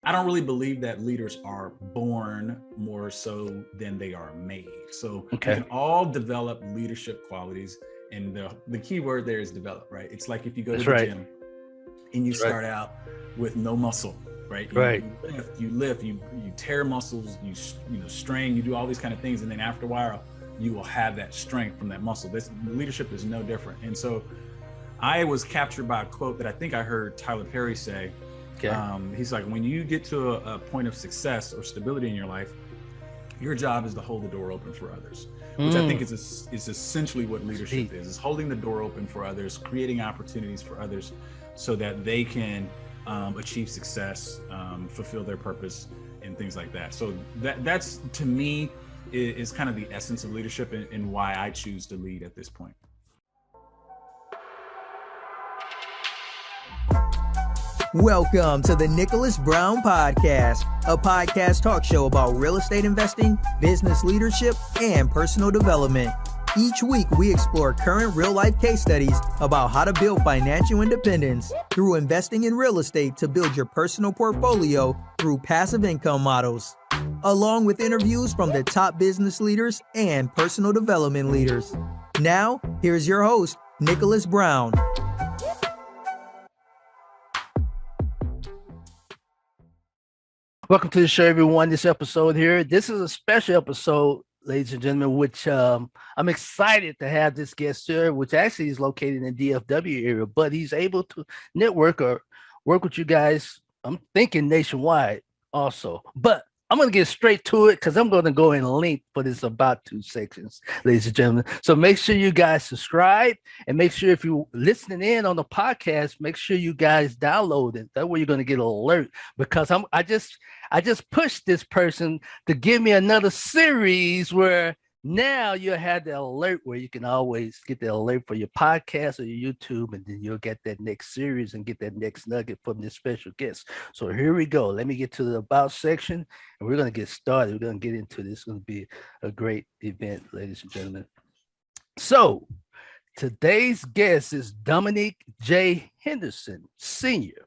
I don't really believe that leaders are born more so than they are made. So we can all develop leadership qualities. And the key word there is develop, right? It's like if you go to the gym and you start out with no muscle, right? You lift, you tear muscles, you strain, you do all these kind of things. And then after a while, you will have that strength from that muscle. This leadership is no different. And so I was captured by a quote that I think I heard Tyler Perry say. He's like, when you get to a point of success or stability in your life, your job is to hold the door open for others, which I think is essentially what leadership is holding the door open for others, creating opportunities for others so that they can achieve success, fulfill their purpose and things like that. So that's to me is kind of the essence of leadership and why I choose to lead at this point. Welcome to the Nicholas Brown Podcast, a podcast talk show about real estate investing, business leadership, and personal development. Each week, we explore current real-life case studies about how to build financial independence through investing in real estate to build your personal portfolio through passive income models, along with interviews from the top business leaders and personal development leaders. Now, here's your host, Nicholas Brown. Welcome to the show, everyone. This episode here, this is a special episode, ladies and gentlemen, which I'm excited to have this guest here, which actually is located in the DFW area, but he's able to network or work with you guys, I'm thinking nationwide also. But I'm going to get straight to it because I'm going to go in length for this about 2 sections, ladies and gentlemen. So make sure you guys subscribe and make sure if you're listening in on the podcast, make sure you guys download it. That way you're going to get an alert because I just pushed this person to give me another series where now you'll have the alert where you can always get the alert for your podcast or your YouTube, and then you'll get that next series and get that next nugget from this special guest. So here we go. Let me get to the about section, and we're going to get started. We're going to get into this. It's going to be a great event, ladies and gentlemen. So today's guest is Dominique J. Henderson, Sr.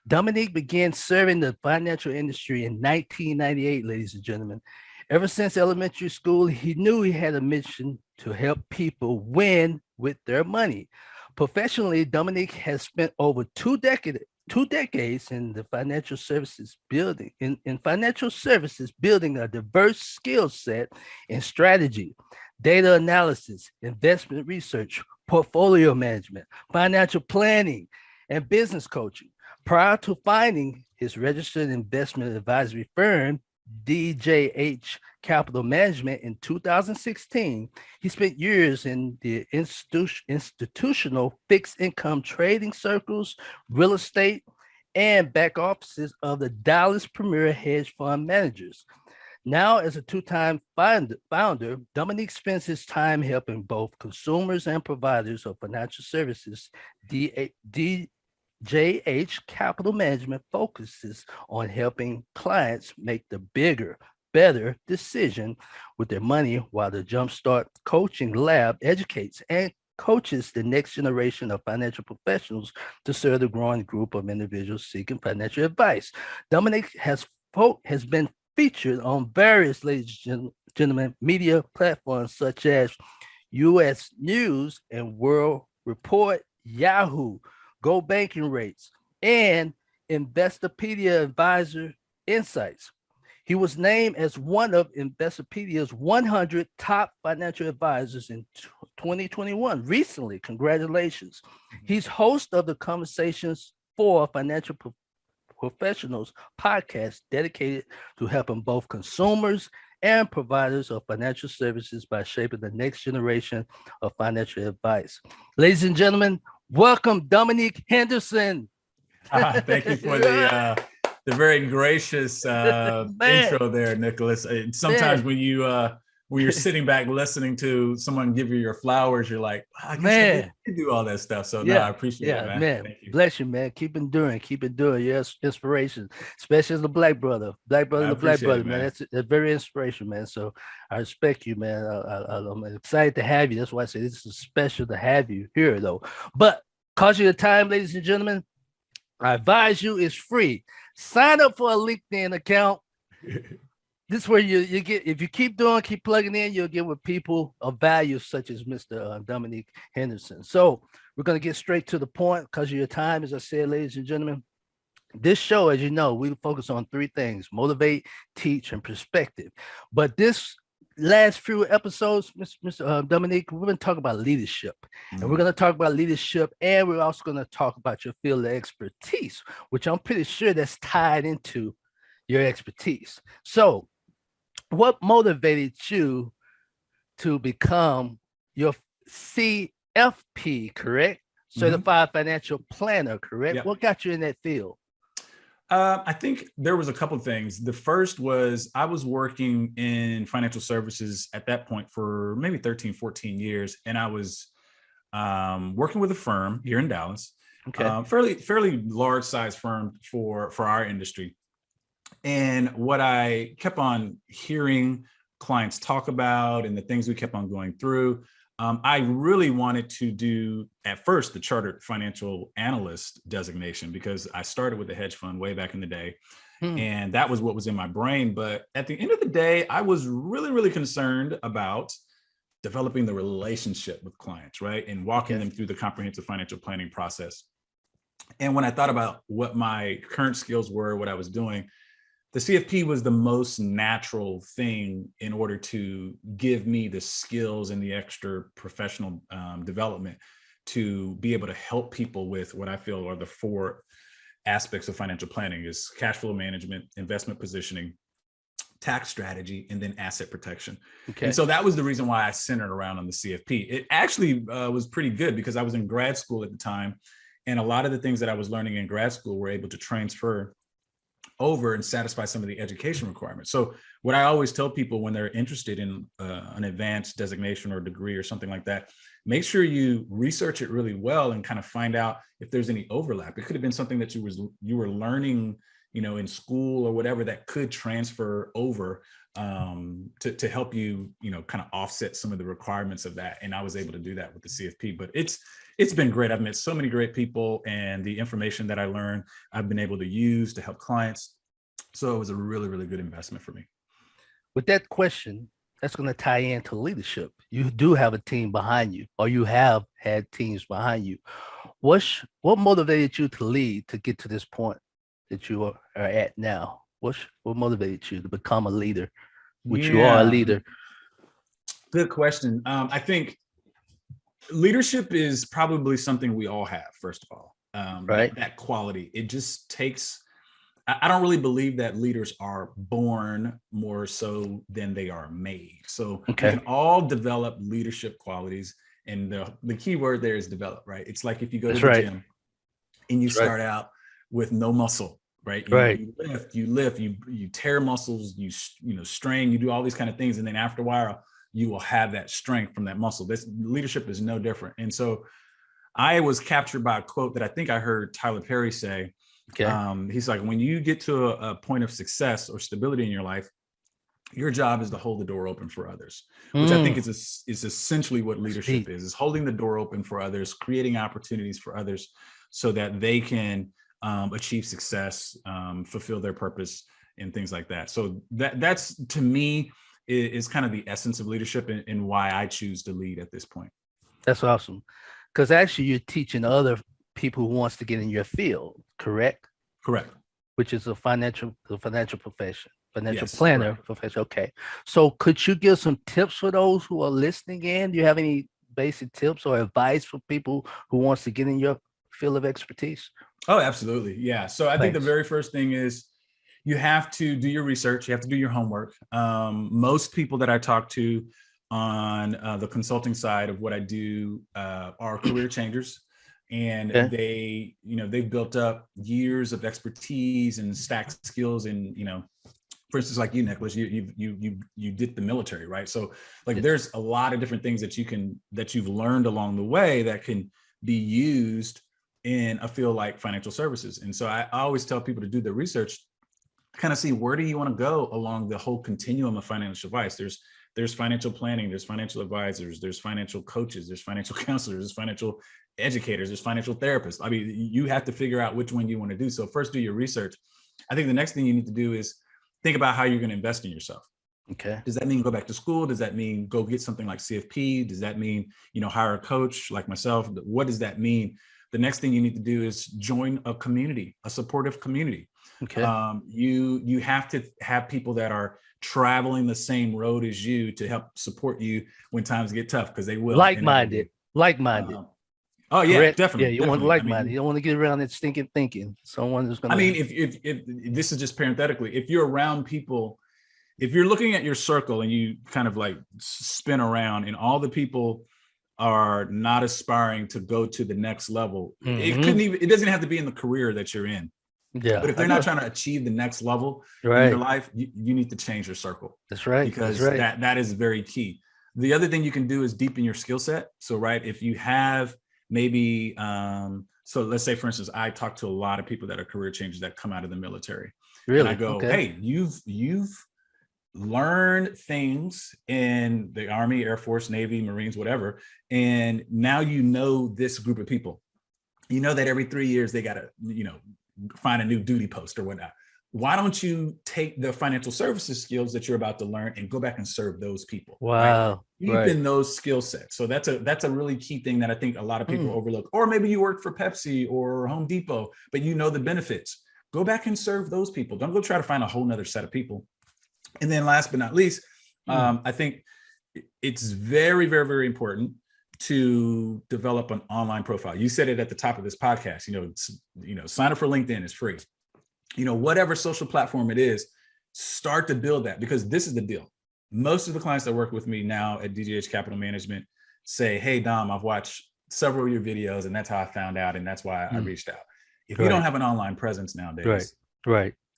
Dominique began serving the financial industry in 1998, ladies and gentlemen. Ever since elementary school, he knew he had a mission to help people win with their money. Professionally, Dominique has spent over two decades in the financial services building, building a diverse skill set in strategy, data analysis, investment research, portfolio management, financial planning, and business coaching. Prior to finding his registered investment advisory firm, DJH Capital Management, in 2016, he spent years in the institutional fixed income trading circles, real estate, and back offices of the Dallas Premier Hedge Fund Managers. Now, as a two-time founder, Dominique spends his time helping both consumers and providers of financial services. DJH Capital Management focuses on helping clients make the bigger, better decision with their money, while the Jumpstart Coaching Lab educates and coaches the next generation of financial professionals to serve the growing group of individuals seeking financial advice. Dominique has been featured on various, ladies and gentlemen, media platforms such as U.S. News and World Report, Yahoo, Go Banking Rates, and Investopedia Advisor Insights. He was named as one of Investopedia's 100 top financial advisors in 2021. Recently, congratulations. He's host of the Conversations for Financial Professionals podcast, dedicated to helping both consumers and providers of financial services by shaping the next generation of financial advice. Ladies and gentlemen, welcome Dominique Henderson. Thank you for the very gracious intro there, Nicholas. Sometimes when you're sitting back listening to someone give you your flowers, you're like, I guess I can do all that stuff. So no, I appreciate it, man. Thank you. Bless you, man. Keep it doing. Yes, inspiration, especially as a black brother, man. That's very inspirational, man. So I respect you, man. I'm excited to have you. That's why I say this is special to have you here, though. But cause you the time, ladies and gentlemen, I advise you, it's free. Sign up for a LinkedIn account. This is where you get, if you keep plugging in, you'll get with people of value such as Mr. Dominique Henderson. So we're going to get straight to the point because of your time. As I said, ladies and gentlemen, this show, as you know, we focus on three things: motivate, teach, and perspective. But this last few episodes, Mr. Dominique, we're going to talk about leadership. And we're going to talk about leadership, and we're also going to talk about your field of expertise, which I'm pretty sure that's tied into your expertise. So what motivated you to become your CFP, correct? Certified Financial Planner, correct? Yep. What got you in that field? I think there was a couple of things. The first was I was working in financial services at that point for maybe 13, 14 years. And I was working with a firm here in Dallas, fairly large size firm for our industry. And what I kept on hearing clients talk about and the things we kept on going through, I really wanted to do, at first, the chartered financial analyst designation, because I started with a hedge fund way back in the day. And that was what was in my brain. But at the end of the day, I was really, really concerned about developing the relationship with clients, right? And walking them through the comprehensive financial planning process. And when I thought about what my current skills were, what I was doing, the CFP was the most natural thing in order to give me the skills and the extra professional development to be able to help people with what I feel are the four aspects of financial planning: is cash flow management, investment positioning, tax strategy, and then asset protection. And so that was the reason why I centered around on the CFP. It actually was pretty good because I was in grad school at the time, and a lot of the things that I was learning in grad school were able to transfer over and satisfy some of the education requirements. So what I always tell people when they're interested in an advanced designation or degree or something like that, make sure you research it really well and kind of find out if there's any overlap. It could have been something that you were learning, in school or whatever, that could transfer over to help you, kind of offset some of the requirements of that. And I was able to do that with the CFP. But it's been great. I've met so many great people, and the information that I learned, I've been able to use to help clients. So it was a really, really good investment for me. With that question, that's going to tie into leadership. You do have a team behind you, or you have had teams behind you. What motivated you to lead to get to this point that you are at now? What motivated you to become a leader, which you are a leader? Good question. I think leadership is probably something we all have, first of all, right? That quality. It just takes, I don't really believe that leaders are born more so than they are made. So we can all develop leadership qualities. And the key word there is develop, right? It's like if you go to the gym and you start out with no muscle, right? You lift, you tear muscles, you strain, you do all these kind of things. And then after a while, you will have that strength from that muscle. This leadership is no different. And so I was captured by a quote that I think I heard Tyler Perry say. He's like, when you get to a point of success or stability in your life, your job is to hold the door open for others, which I think is essentially what leadership is holding the door open for others, creating opportunities for others so that they can achieve success, fulfill their purpose, and things like that. So that's, to me, is kind of the essence of leadership and why I choose to lead at this point. That's awesome. Because actually you're teaching other people who wants to get in your field, correct? Correct. Which is the financial profession, financial planner profession. Okay. So could you give some tips for those who are listening in? Do you have any basic tips or advice for people who wants to get in your field of expertise? Oh, absolutely. Yeah. So I think the very first thing is you have to do your research. You have to do your homework. Most people that I talk to on the consulting side of what I do are career changers. And they've built up years of expertise and stacked skills. And, for instance, like you, Nicholas, you did the military, right? So there's a lot of different things that you've learned along the way that can be used in a field like financial services. And so I always tell people to do their research, kind of see where do you want to go along the whole continuum of financial advice. There's financial planning, there's financial advisors, there's financial coaches, there's financial counselors, there's financial educators, there's financial therapists. I mean, you have to figure out which one you want to do. So first do your research. I think the next thing you need to do is think about how you're going to invest in yourself. Okay. Does that mean go back to school? Does that mean go get something like CFP? Does that mean, hire a coach like myself? What does that mean? The next thing you need to do is join a community, a supportive community. Okay. You have to have people that are traveling the same road as you to help support you when times get tough, because they will. Like-minded. Oh yeah, correct? definitely. Yeah, you definitely. want like-minded. You don't want to get around that stinking thinking. Someone who's going to. I mean, if this is just parenthetically, if you're around people, if you're looking at your circle and you kind of like spin around and all the people are not aspiring to go to the next level, it doesn't have to be in the career that you're in. Yeah. But if they're not trying to achieve the next level in your life, you need to change your circle. That's right. Because that is very key. The other thing you can do is deepen your skill set. So, right, if you have maybe, so let's say, for instance, I talk to a lot of people that are career changers that come out of the military. Really? And I go, hey, you've learned things in the Army, Air Force, Navy, Marines, whatever. And now you know this group of people. You know that every 3 years they got to, find a new duty post or whatnot. Why don't you take the financial services skills that you're about to learn and go back and serve those people? Wow. Right? Deepen those skill sets. So that's a really key thing that I think a lot of people overlook. Or maybe you work for Pepsi or Home Depot, but you know the benefits. Go back and serve those people. Don't go try to find a whole nother set of people. And then last but not least, I think it's very, very, very important to develop an online profile. You said it at the top of this podcast, sign up for LinkedIn, is free. Whatever social platform it is, start to build that, because this is the deal. Most of the clients that work with me now at DJH Capital Management say, hey, Dom, I've watched several of your videos and that's how I found out. And that's why I reached out. If you don't have an online presence nowadays,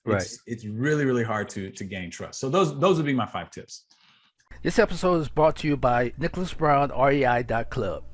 it's really, really hard to gain trust. So those would be my 5 tips. This episode is brought to you by Nicholas Brown, REI.club.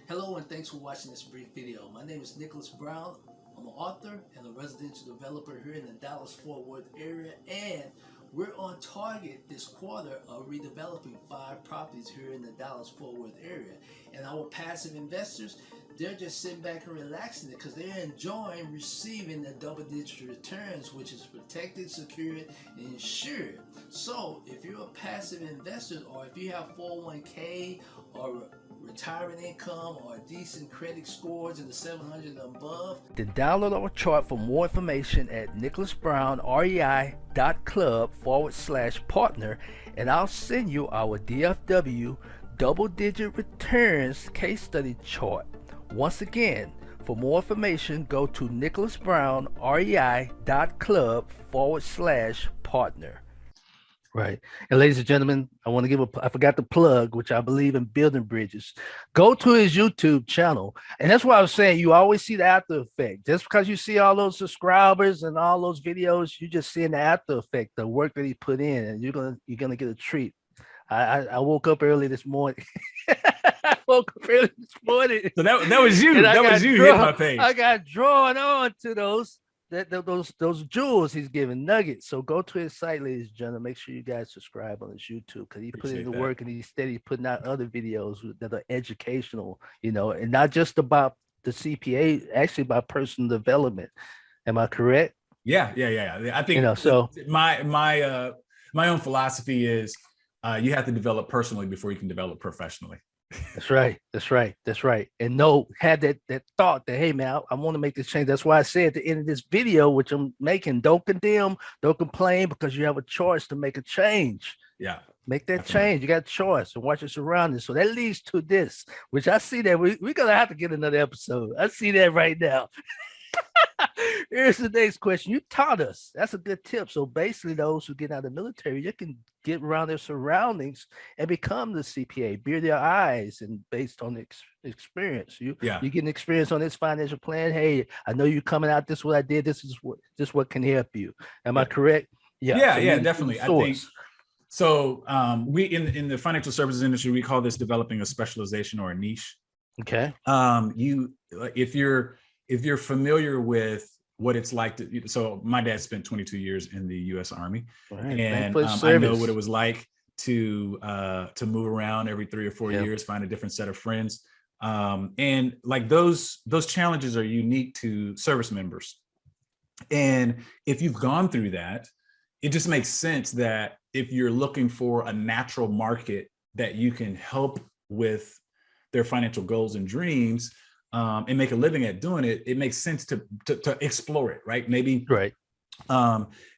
Hello and thanks for watching this brief video. My name is Nicholas Brown. I'm an author and a residential developer here in the Dallas-Fort Worth area, and we're on target this quarter of redeveloping 5 properties here in the Dallas-Fort Worth area. And our passive investors, they're just sitting back and relaxing it because they're enjoying receiving the double-digit returns, which is protected, secured, and insured. So if you're a passive investor, or if you have 401k or retirement income or decent credit scores in the 700 and above, then download our chart for more information at nicholasbrownrei.club/partner, and I'll send you our DFW double-digit returns case study chart. Once again, for more information, go to nicholasbrownrei.club/partner. Right. And ladies and gentlemen, I forgot to plug, which I believe in building bridges. Go to his YouTube channel. And that's why I was saying, you always see the after effect. Just because you see all those subscribers and all those videos, you just seeing the after effect, the work that he put in, and you're gonna get a treat. I woke up early this morning. So that was you. That was you hitting my page. I got drawn on to those jewels he's giving, nuggets. So go to his site, ladies and gentlemen. Make sure you guys subscribe on his YouTube, because he put in the work and he's steady putting out other videos that are educational, and not just about the CPA, actually about personal development. Am I correct? Yeah. I think so. My own philosophy is you have to develop personally before you can develop professionally. That's right. And had that thought that, hey man, I want to make this change. That's why I said at the end of this video, which I'm making, don't condemn, don't complain, because you have a choice to make a change. Yeah. Make that change. You got a choice and watch your surroundings. So that leads to this, which I see that we're going to have to get another episode. I see that right now. Here's the next question. You taught us. That's a good tip. So basically, those who get out of the military, you can get around their surroundings and become the CPA, beard their eyes, and based on experience. You getting experience on this financial plan. Hey, I know you coming out. This is what I did. This is what can help you. Am I correct? Yeah, definitely. I think so. We in the financial services industry, we call this developing a specialization or a niche. Okay. If you're familiar with what it's like to, so my dad spent 22 years in the U.S. Army, and I know what it was like to move around every 3 or 4 years, find a different set of friends. And like those challenges are unique to service members. And if you've gone through that, it just makes sense that if you're looking for a natural market that you can help with their financial goals and dreams, and make a living at doing it, it makes sense to explore it, right? Maybe right.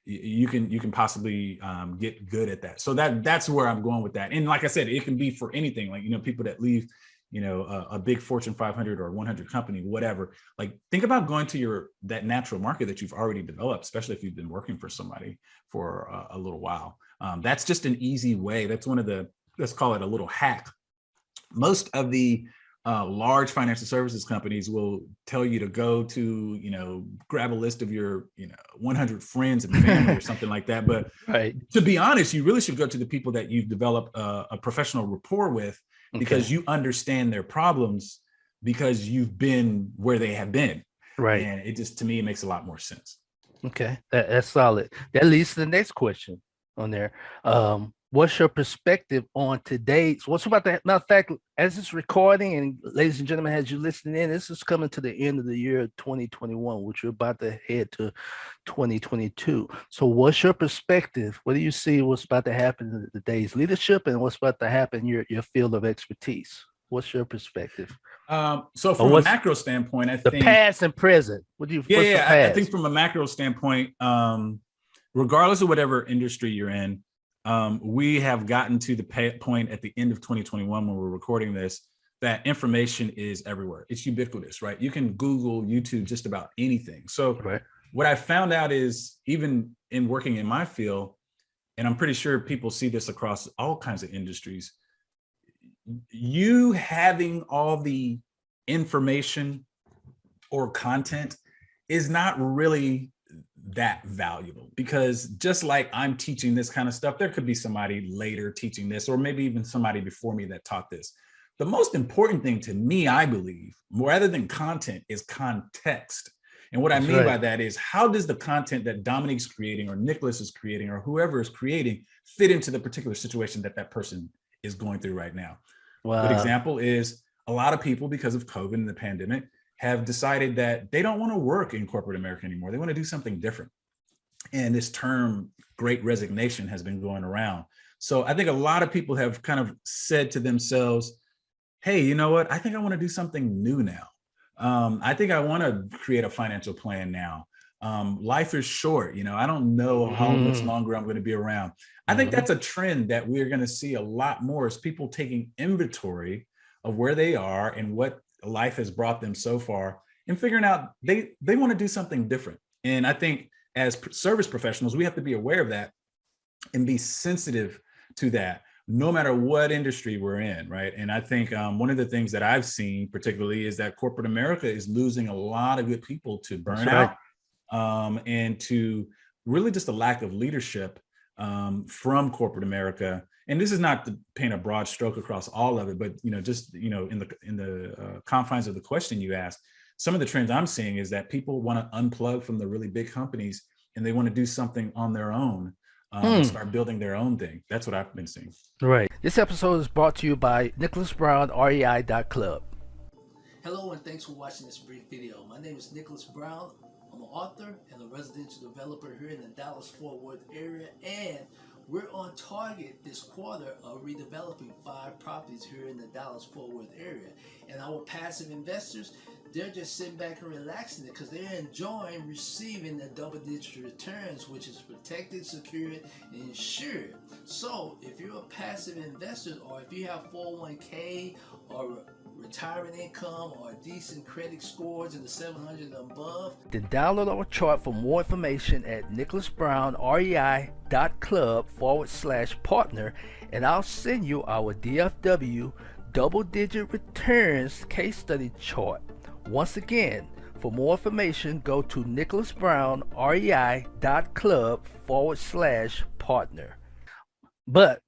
You can possibly get good at that. So that's where I'm going with that. And like I said, it can be for anything. Like, people that leave, a big Fortune 500 or 100 company, whatever. Like, think about going to that natural market that you've already developed, especially if you've been working for somebody for a little while. That's just an easy way. That's one of let's call it a little hack. Most of the large financial services companies will tell you to go to, grab a list of your, 100 friends and family or something like that. But right. To be honest, you really should go to the people that you've developed a professional rapport with, because you understand their problems because you've been where they have been. Right. And it just, to me, it makes a lot more sense. Okay. That's solid. That leads to the next question on there. What's your perspective on today's? What's about that? Matter of fact, as it's recording, and ladies and gentlemen, as you listening in, this is coming to the end of the year 2021, which you're about to head to 2022. So, what's your perspective? What do you see? What's about to happen in today's leadership, and what's about to happen in your field of expertise? What's your perspective? So, from a macro standpoint, I think the past and present. What do you? I think from a macro standpoint, regardless of whatever industry you're in. We have gotten to the point at the end of 2021 when we're recording this, that information is everywhere. It's ubiquitous, right? You can Google, YouTube, just about anything. So What I found out is, even in working in my field, and I'm pretty sure people see this across all kinds of industries, you having all the information or content is not really that valuable, because just like I'm teaching this kind of stuff, there could be somebody later teaching this, or maybe even somebody before me that taught this. The most important thing to me, I believe, rather than content, is context. And what I mean by that is, how does the content that Dominique's creating, or Nicholas is creating, or whoever is creating, fit into the particular situation that person is going through right now? Wow. A good example is, a lot of people, because of COVID and the pandemic, have decided that they don't want to work in corporate America anymore. They want to do something different. And this term, Great Resignation, has been going around. So I think a lot of people have kind of said to themselves, hey, you know what? I think I want to do something new now. I think I want to create a financial plan now. Life is short. I don't know how much longer I'm going to be around. I think that's a trend that we're going to see a lot more, is people taking inventory of where they are and what life has brought them so far, and figuring out they want to do something different. And I think as service professionals, we have to be aware of that and be sensitive to that, no matter what industry we're in, right? And I think one of the things that I've seen particularly is that corporate America is losing a lot of good people to burnout, and to really just a lack of leadership from corporate America. And this is not to paint a broad stroke across all of it, but just in the confines of the question you asked, some of the trends I'm seeing is that people want to unplug from the really big companies, and they want to do something on their own, start building their own thing. That's what I've been seeing. Right. This episode is brought to you by Nicholas Brown, REI.club. Hello, and thanks for watching this brief video. My name is Nicholas Brown. I'm an author and a residential developer here in the Dallas-Fort Worth area, and we're on target this quarter of redeveloping 5 properties here in the Dallas-Fort Worth area. And our passive investors, they're just sitting back and relaxing it because they're enjoying receiving the double-digit returns, which is protected, secured, and insured. So if you're a passive investor, or if you have 401k or retirement income or decent credit scores in the 700 and above, then download our chart for more information at nicholasbrownrei.club/partner, and I'll send you our DFW double-digit returns case study chart. Once again, for more information, go to nicholasbrownrei.club/partner. But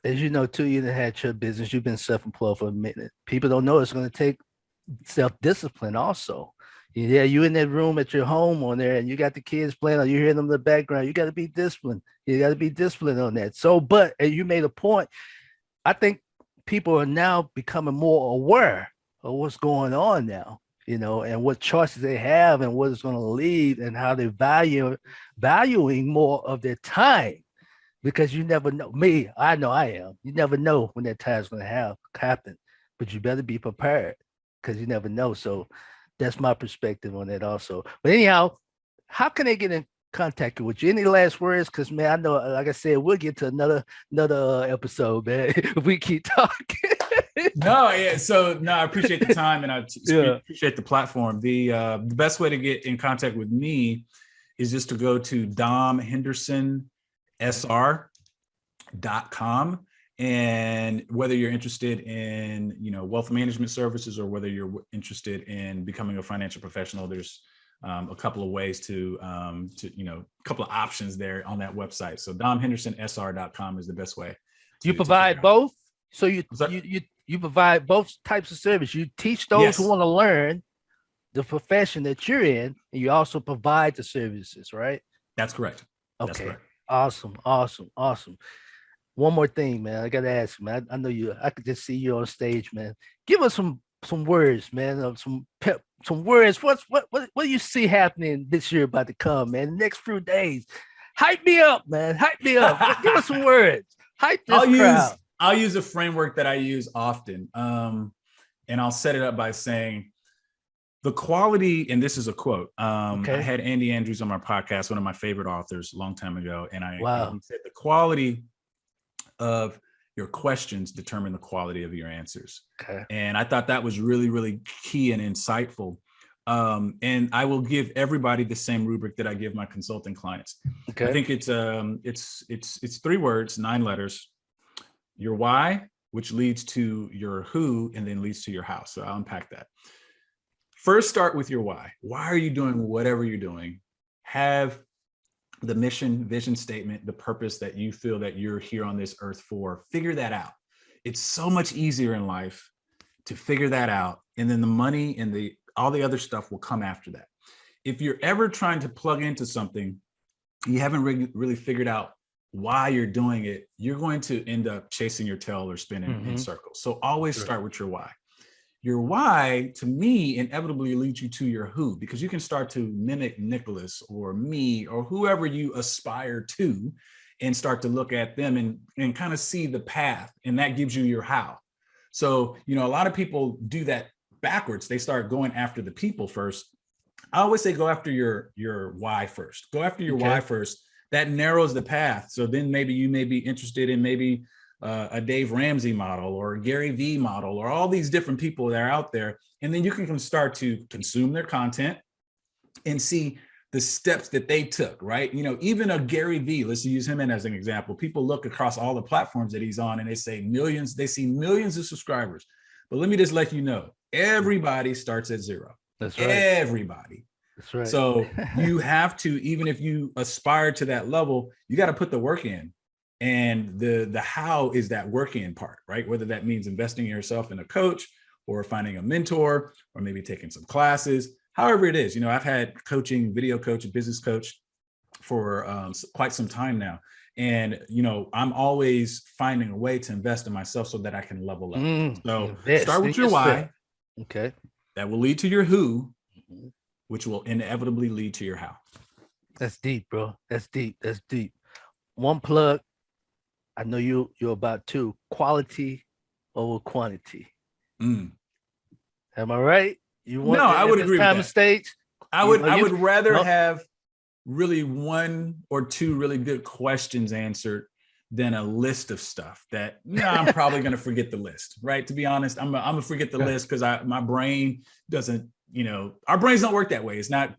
as you know, too, you had your business, you've been self-employed for a minute. People don't know it's going to take self-discipline also. Yeah, you in that room at your home on there, and you got the kids playing, or you hear them in the background. You got to be disciplined. You got to be disciplined on that. So, but and you made a point. I think people are now becoming more aware of what's going on now, and what choices they have and what it's going to lead and how they're valuing more of their time, because you never know. I know I am. You never know when that time is going to happen, but you better be prepared because you never know. So that's my perspective on that also. But anyhow, how can they get in contact with you? Any last words? Because, man, I know, like I said, we'll get to another episode, man, if we keep talking. I appreciate the time, and I appreciate the platform. The best way to get in contact with me is just to go to domhendersonsr.com. And whether you're interested in, wealth management services, or whether you're interested in becoming a financial professional, there's a couple of ways to a couple of options there on that website. So domhendersonsr.com is the best way. You provide both. So you provide both types of service. You teach those who want to learn the profession that you're in, and you also provide the services, right? That's correct. Okay. That's correct. Awesome. One more thing, man. I gotta ask, man. I know you. I could just see you on stage, man. Give us some words, man. Some words. What do you see happening this year about to come, man? The next few days. Hype me up, man. Hype me up. Give us some words. Hype this crowd. I'll use a framework that I use often, and I'll set it up by saying the quality, and this is a quote. I had Andy Andrews on my podcast, one of my favorite authors, a long time ago, and he said the quality of your questions determine the quality of your answers. Okay. And I thought that was really, really key and insightful. And I will give everybody the same rubric that I give my consulting clients. Okay. I think it's 3 words, 9 letters. Your why, which leads to your who, and then leads to your how. So I'll unpack that. First, start with your why. Why are you doing whatever you're doing? Have the mission, vision statement, the purpose that you feel that you're here on this earth for. Figure that out. It's so much easier in life to figure that out. And then the money and all the other stuff will come after that. If you're ever trying to plug into something, you haven't really figured out why you're doing it, you're going to end up chasing your tail or spinning in circles. So always start with your why. Your why, to me, inevitably leads you to your who, because you can start to mimic Nicholas or me or whoever you aspire to, and start to look at them and kind of see the path, and that gives you your how. So, a lot of people do that backwards. They start going after the people first. I always say go after your why first. Go after your why first. That narrows the path. So then maybe you may be interested in maybe a Dave Ramsey model or a Gary Vee model, or all these different people that are out there. And then you can start to consume their content and see the steps that they took, right? Even a Gary Vee, let's use him as an example. People look across all the platforms that he's on and they see millions of subscribers. But let me just let you know, everybody starts at 0. That's right. Everybody. That's right. So you have to, even if you aspire to that level, you got to put the work in. And the how is that work in part, right? Whether that means investing in yourself in a coach, or finding a mentor, or maybe taking some classes, however it is. I've had coaching, video coach, business coach for quite some time now. And, I'm always finding a way to invest in myself so that I can level up. So start with your why. Okay. That will lead to your who, which will inevitably lead to your how. That's deep, bro. That's deep. One plug. I know you're about to quality over quantity. Am I right? I would agree with that. Time of stage. I would rather have really 1 or 2 really good questions answered than a list of stuff that I'm probably going to forget the list, right? To be honest, I'm gonna forget the list because my brain doesn't. Our brains don't work that way. It's not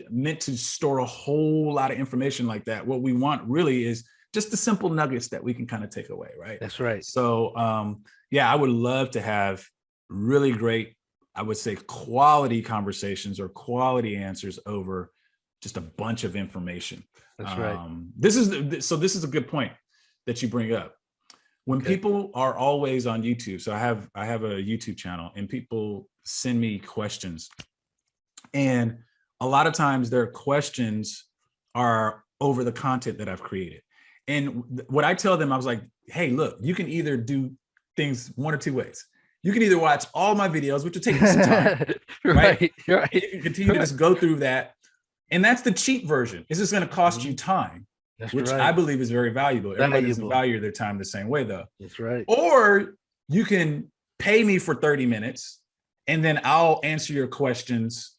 meant to store a whole lot of information like that. What we want really is just the simple nuggets that we can kind of take away, right? That's right. So, I would love to have really great, I would say, quality conversations or quality answers over just a bunch of information. That's right. This is a good point that you bring up. When people are always on YouTube, so I have a YouTube channel, and people send me questions, and a lot of times their questions are over the content that I've created. And what I tell them, I was like, hey, look, you can either do things 1 or 2 ways. you can either watch all my videos, which will take you some time, right? You can continue to just go through that. And that's the cheap version. It's just going to cost you time, which I believe is very valuable. Everybody doesn't value their time the same way, though. That's right. Or you can pay me for 30 minutes, and then I'll answer your questions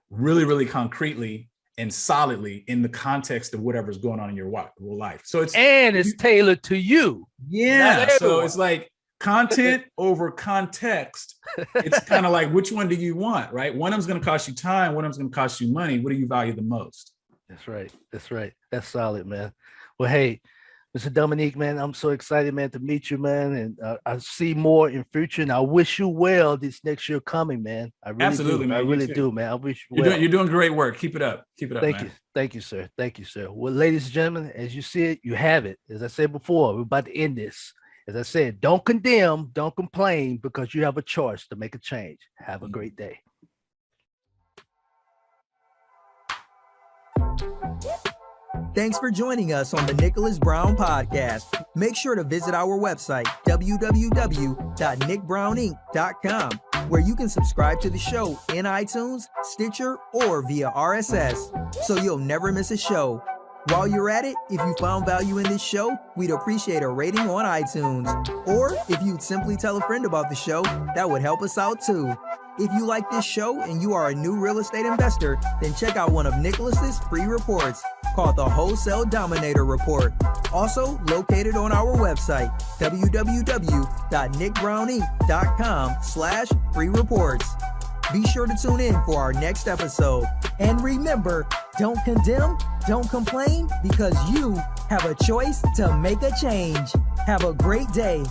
really, really concretely and solidly in the context of whatever's going on in your life. So it's tailored to you. Yeah. So it's like content over context. It's kind of like, which one do you want, right? One of them's going to cost you time. One of them's going to cost you money. What do you value the most? That's right. That's solid, man. Well, hey, Mr. Dominique, man, I'm so excited, man, to meet you, man. And I see more in future, and I wish you well this next year coming, man. I really Absolutely, do. Man. I really do, man. I wish you well. You're doing great work. Keep it up. Keep it up, Thank you. Thank you, sir. Thank you, sir. Well, ladies and gentlemen, as you see it, you have it. As I said before, we're about to end this. As I said, don't condemn, don't complain, because you have a choice to make a change. Have a great day. Thanks for joining us on the Nicholas Brown Podcast. Make sure to visit our website, www.nickbrowninc.com, where you can subscribe to the show in iTunes, Stitcher, or via RSS, so you'll never miss a show. While you're at it, if you found value in this show, we'd appreciate a rating on iTunes. Or if you'd simply tell a friend about the show, that would help us out too. If you like this show and you are a new real estate investor, then check out one of Nicholas's free reports called the Wholesale Dominator Report, also located on our website, www.nickbrowninc.com/free reports. Be sure to tune in for our next episode. And remember, don't condemn, don't complain, because you have a choice to make a change. Have a great day.